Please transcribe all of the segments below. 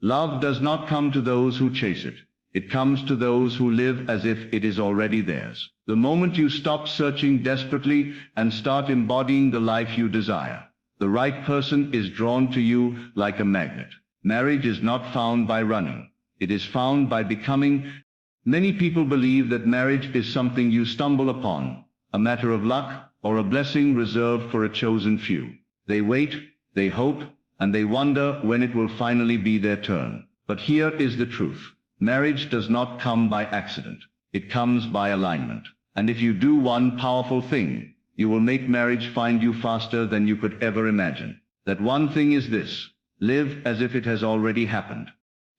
Love does not come to those who chase it. It comes to those who live as if it is already theirs. The moment you stop searching desperately and start embodying the life you desire, the right person is drawn to you like a magnet. Marriage is not found by running. It is found by becoming. Many people believe that marriage is something you stumble upon, a matter of luck or a blessing reserved for a chosen few. They wait, they hope, and they wonder when it will finally be their turn. But here is the truth. Marriage does not come by accident. It comes by alignment. And if you do one powerful thing, you will make marriage find you faster than you could ever imagine. That one thing is this: live as if it has already happened.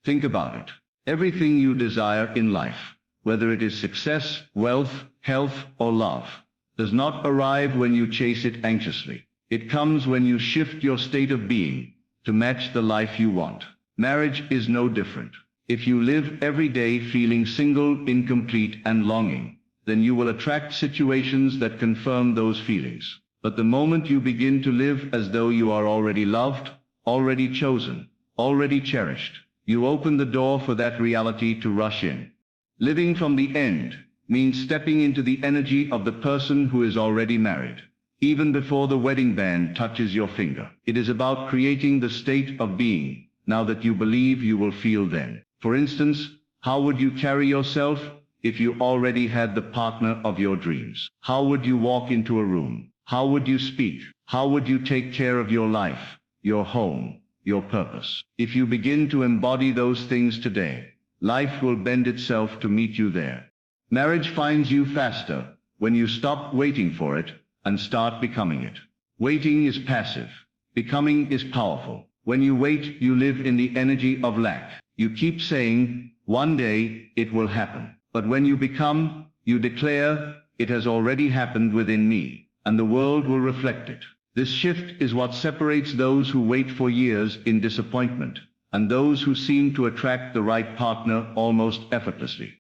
Think about it. Everything you desire in life, whether it is success, wealth, health, or love, does not arrive when you chase it anxiously. It comes when you shift your state of being to match the life you want. Marriage is no different. If you live every day feeling single, incomplete, and longing, then you will attract situations that confirm those feelings. But the moment you begin to live as though you are already loved, already chosen, already cherished, you open the door for that reality to rush in. Living from the end means stepping into the energy of the person who is already married. Even before the wedding band touches your finger, it is about creating the state of being now that you believe you will feel then. For instance, how would you carry yourself if you already had the partner of your dreams? How would you walk into a room? How would you speak? How would you take care of your life, your home, your purpose? If you begin to embody those things today, life will bend itself to meet you there. Marriage finds you faster when you stop waiting for it and start becoming it. Waiting is passive. Becoming is powerful. When you wait, you live in the energy of lack. You keep saying, one day it will happen. But when you become, you declare, it has already happened within me, and the world will reflect it. This shift is what separates those who wait for years in disappointment and those who seem to attract the right partner almost effortlessly.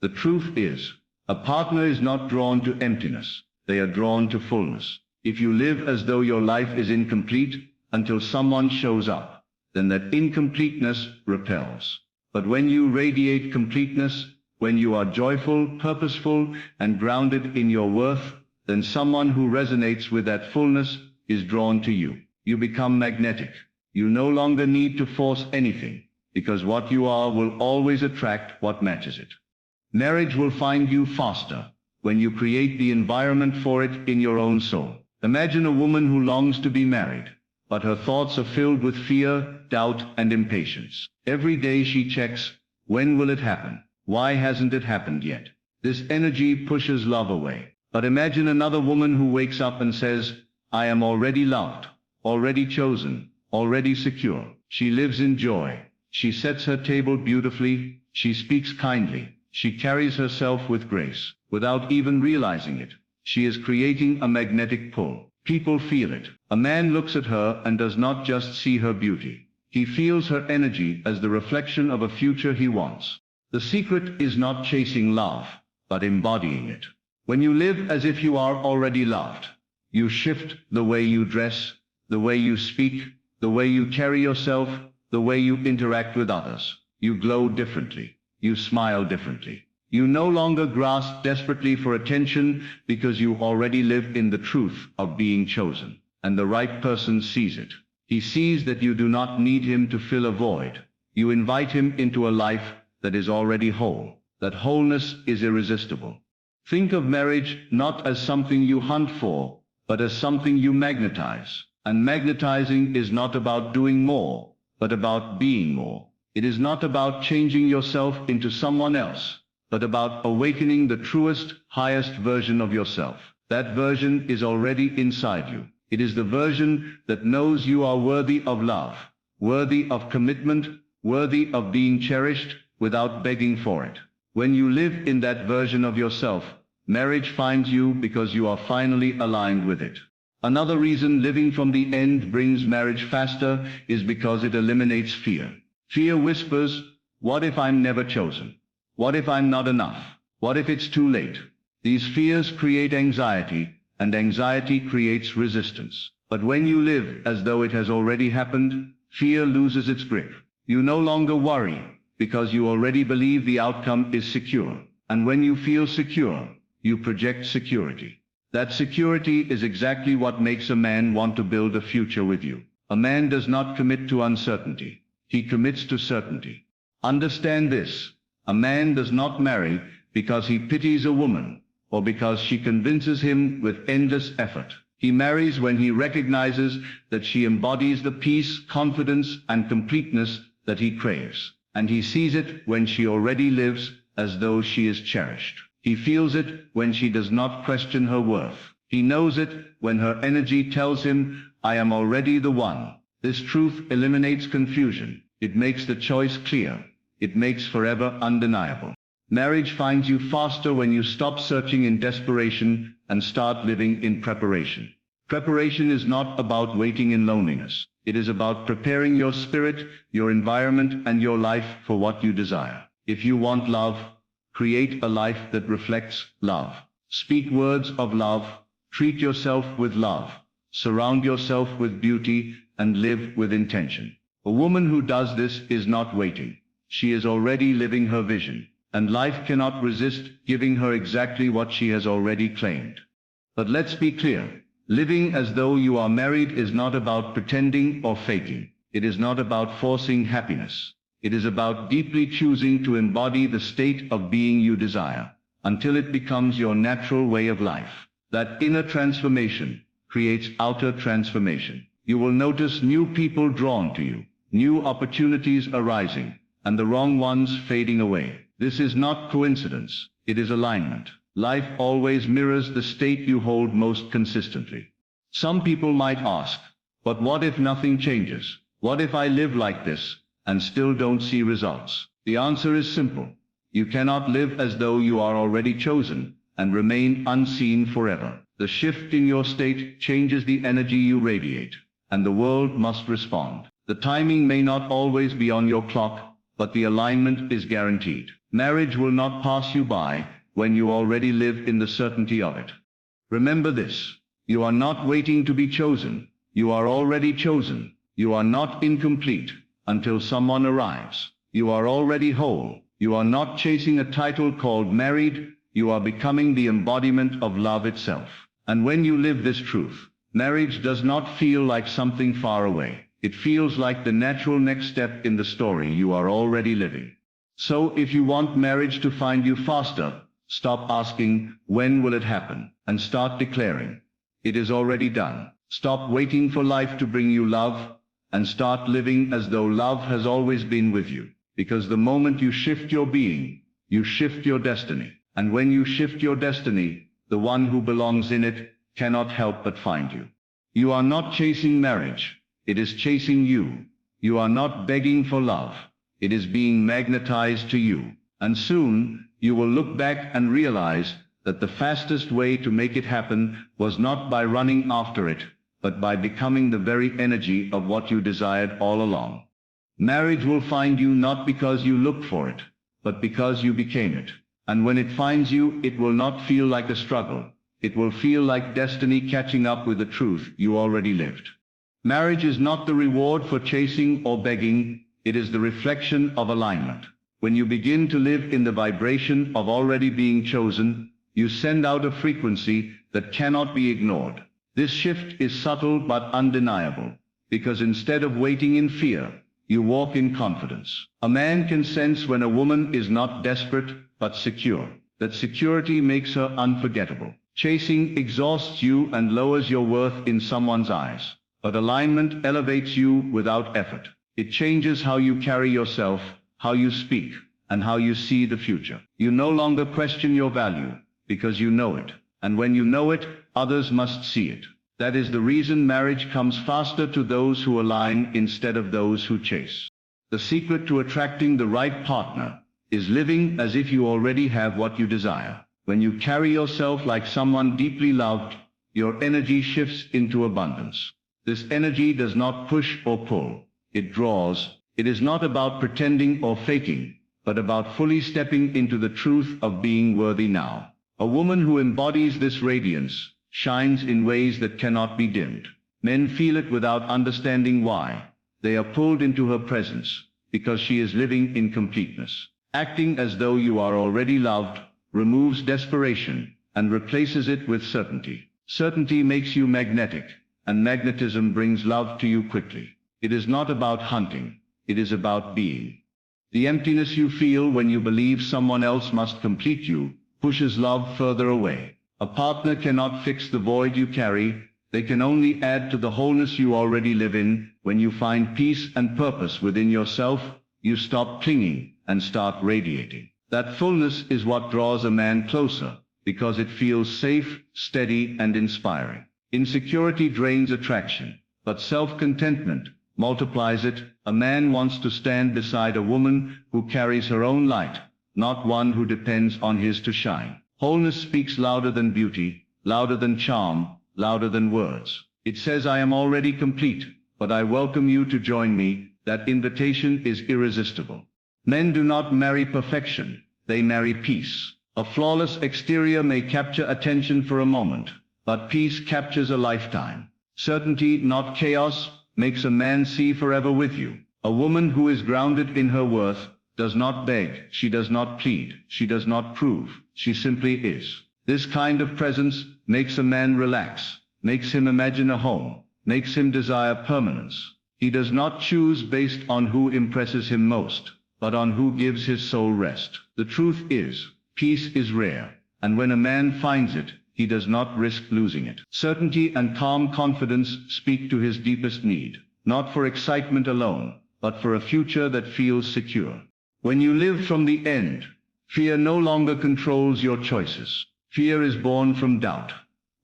The truth is, a partner is not drawn to emptiness. They are drawn to fullness. If you live as though your life is incomplete until someone shows up, then that incompleteness repels. But when you radiate completeness, when you are joyful, purposeful, and grounded in your worth, then someone who resonates with that fullness is drawn to you. You become magnetic. You no longer need to force anything, because what you are will always attract what matches it. Marriage will find you faster when you create the environment for it in your own soul. Imagine a woman who longs to be married, but her thoughts are filled with fear, doubt, and impatience. Every day she checks, when will it happen? Why hasn't it happened yet? This energy pushes love away. But imagine another woman who wakes up and says, I am already loved, already chosen, already secure. She lives in joy. She sets her table beautifully. She speaks kindly. She carries herself with grace. Without even realizing it, she is creating a magnetic pull. People feel it. A man looks at her and does not just see her beauty. He feels her energy as the reflection of a future he wants. The secret is not chasing love, but embodying it. When you live as if you are already loved, you shift the way you dress, the way you speak, the way you carry yourself, the way you interact with others. You glow differently. You smile differently. You no longer grasp desperately for attention because you already live in the truth of being chosen. And the right person sees it. He sees that you do not need him to fill a void. You invite him into a life that is already whole. That wholeness is irresistible. Think of marriage not as something you hunt for, but as something you magnetize. And magnetizing is not about doing more, but about being more. It is not about changing yourself into someone else, but about awakening the truest, highest version of yourself. That version is already inside you. It is the version that knows you are worthy of love, worthy of commitment, worthy of being cherished without begging for it. When you live in that version of yourself, marriage finds you because you are finally aligned with it. Another reason living from the end brings marriage faster is because it eliminates fear. Fear whispers, what if I'm never chosen? What if I'm not enough? What if it's too late? These fears create anxiety, and anxiety creates resistance. But when you live as though it has already happened, fear loses its grip. You no longer worry, because you already believe the outcome is secure. And when you feel secure, you project security. That security is exactly what makes a man want to build a future with you. A man does not commit to uncertainty. He commits to certainty. Understand this. A man does not marry because he pities a woman or because she convinces him with endless effort. He marries when he recognizes that she embodies the peace, confidence, and completeness that he craves. And he sees it when she already lives as though she is cherished. He feels it when she does not question her worth. He knows it when her energy tells him, I am already the one. This truth eliminates confusion. It makes the choice clear. It makes forever undeniable. Marriage finds you faster when you stop searching in desperation and start living in preparation. Preparation is not about waiting in loneliness. It is about preparing your spirit, your environment, and your life for what you desire. If you want love, create a life that reflects love. Speak words of love. Treat yourself with love. Surround yourself with beauty and live with intention. A woman who does this is not waiting. She is already living her vision, and life cannot resist giving her exactly what she has already claimed. But let's be clear. Living as though you are married is not about pretending or faking. It is not about forcing happiness. It is about deeply choosing to embody the state of being you desire, until it becomes your natural way of life. That inner transformation creates outer transformation. You will notice new people drawn to you, new opportunities arising, and the wrong ones fading away. This is not coincidence. It is alignment. Life always mirrors the state you hold most consistently. Some people might ask, but what if nothing changes? What if I live like this and still don't see results? The answer is simple. You cannot live as though you are already chosen and remain unseen forever. The shift in your state changes the energy you radiate, and the world must respond. The timing may not always be on your clock, but the alignment is guaranteed. Marriage will not pass you by when you already live in the certainty of it. Remember this. You are not waiting to be chosen. You are already chosen. You are not incomplete until someone arrives. You are already whole. You are not chasing a title called married. You are becoming the embodiment of love itself. And when you live this truth, marriage does not feel like something far away. It feels like the natural next step in the story you are already living. So if you want marriage to find you faster, stop asking, when will it happen? And start declaring, it is already done. Stop waiting for life to bring you love, and start living as though love has always been with you. Because the moment you shift your being, you shift your destiny. And when you shift your destiny, the one who belongs in it cannot help but find you. You are not chasing marriage. It is chasing you. You are not begging for love. It is being magnetized to you. And soon, you will look back and realize that the fastest way to make it happen was not by running after it, but by becoming the very energy of what you desired all along. Marriage will find you not because you looked for it, but because you became it. And when it finds you, it will not feel like a struggle. It will feel like destiny catching up with the truth you already lived. Marriage is not the reward for chasing or begging. It is the reflection of alignment. When you begin to live in the vibration of already being chosen, you send out a frequency that cannot be ignored. This shift is subtle but undeniable, because instead of waiting in fear, you walk in confidence. A man can sense when a woman is not desperate but secure. That security makes her unforgettable. Chasing exhausts you and lowers your worth in someone's eyes. But alignment elevates you without effort. It changes how you carry yourself, how you speak, and how you see the future. You no longer question your value, because you know it. And when you know it, others must see it. That is the reason marriage comes faster to those who align instead of those who chase. The secret to attracting the right partner is living as if you already have what you desire. When you carry yourself like someone deeply loved, your energy shifts into abundance. This energy does not push or pull. It draws. It is not about pretending or faking, but about fully stepping into the truth of being worthy now. A woman who embodies this radiance shines in ways that cannot be dimmed. Men feel it without understanding why. They are pulled into her presence, because she is living in completeness. Acting as though you are already loved removes desperation and replaces it with certainty. Certainty makes you magnetic, and magnetism brings love to you quickly. It is not about hunting, it is about being. The emptiness you feel when you believe someone else must complete you pushes love further away. A partner cannot fix the void you carry, they can only add to the wholeness you already live in. When you find peace and purpose within yourself, you stop clinging and start radiating. That fullness is what draws a man closer, because it feels safe, steady, and inspiring. Insecurity drains attraction, but self-contentment multiplies it. A man wants to stand beside a woman who carries her own light, not one who depends on his to shine. Wholeness speaks louder than beauty, louder than charm, louder than words. It says, I am already complete, but I welcome you to join me. That invitation is irresistible. Men do not marry perfection, they marry peace. A flawless exterior may capture attention for a moment, but peace captures a lifetime. Certainty, not chaos, makes a man see forever with you. A woman who is grounded in her worth does not beg, she does not plead, she does not prove, she simply is. This kind of presence makes a man relax, makes him imagine a home, makes him desire permanence. He does not choose based on who impresses him most, but on who gives his soul rest. The truth is, peace is rare, and when a man finds it, he does not risk losing it. Certainty and calm confidence speak to his deepest need, not for excitement alone, but for a future that feels secure. When you live from the end, fear no longer controls your choices. Fear is born from doubt.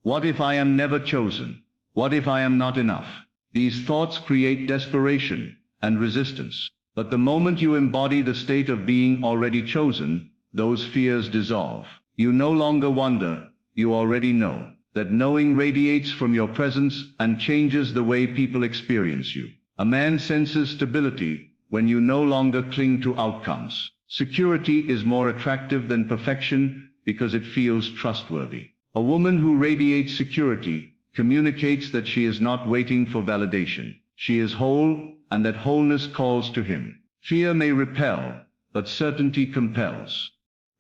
What if I am never chosen? What if I am not enough? These thoughts create desperation and resistance. But the moment you embody the state of being already chosen, those fears dissolve. You no longer wonder, you already know. That knowing radiates from your presence and changes the way people experience you. A man senses stability when you no longer cling to outcomes. Security is more attractive than perfection because it feels trustworthy. A woman who radiates security communicates that she is not waiting for validation. She is whole, and that wholeness calls to him. Fear may repel, but certainty compels.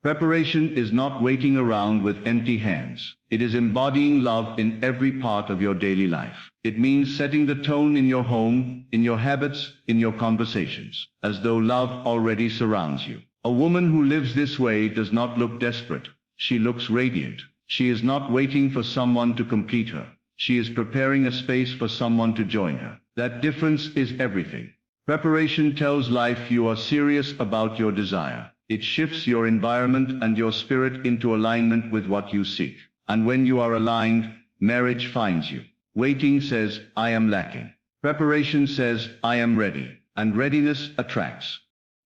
Preparation is not waiting around with empty hands. It is embodying love in every part of your daily life. It means setting the tone in your home, in your habits, in your conversations, as though love already surrounds you. A woman who lives this way does not look desperate. She looks radiant. She is not waiting for someone to complete her. She is preparing a space for someone to join her. That difference is everything. Preparation tells life you are serious about your desire. It shifts your environment and your spirit into alignment with what you seek. And when you are aligned, marriage finds you. Waiting says, I am lacking. Preparation says, I am ready. And readiness attracts.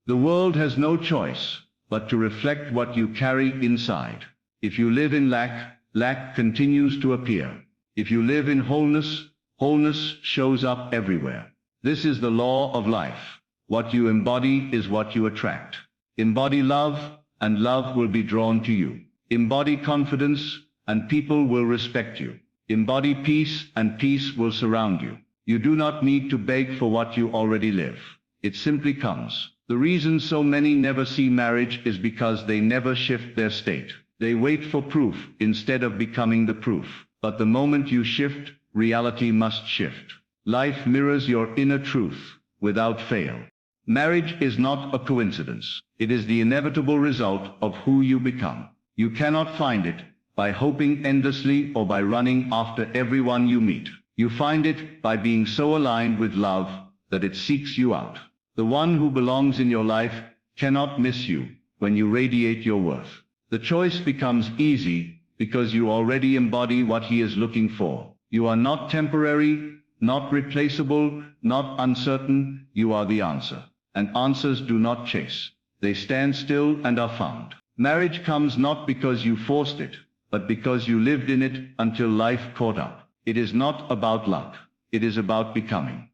The world has no choice but to reflect what you carry inside. If you live in lack, lack continues to appear. If you live in wholeness, wholeness shows up everywhere. This is the law of life. What you embody is what you attract. Embody love, and love will be drawn to you. Embody confidence, and people will respect you. Embody peace, and peace will surround you. You do not need to beg for what you already live. It simply comes. The reason so many never see marriage is because they never shift their state. They wait for proof instead of becoming the proof. But the moment you shift, reality must shift. Life mirrors your inner truth without fail. Marriage is not a coincidence. It is the inevitable result of who you become. You cannot find it by hoping endlessly or by running after everyone you meet. You find it by being so aligned with love that it seeks you out. The one who belongs in your life cannot miss you when you radiate your worth. The choice becomes easy because you already embody what he is looking for. You are not temporary, not replaceable, not uncertain. You are the answer. And answers do not chase. They stand still and are found. Marriage comes not because you forced it, but because you lived in it until life caught up. It is not about luck. It is about becoming.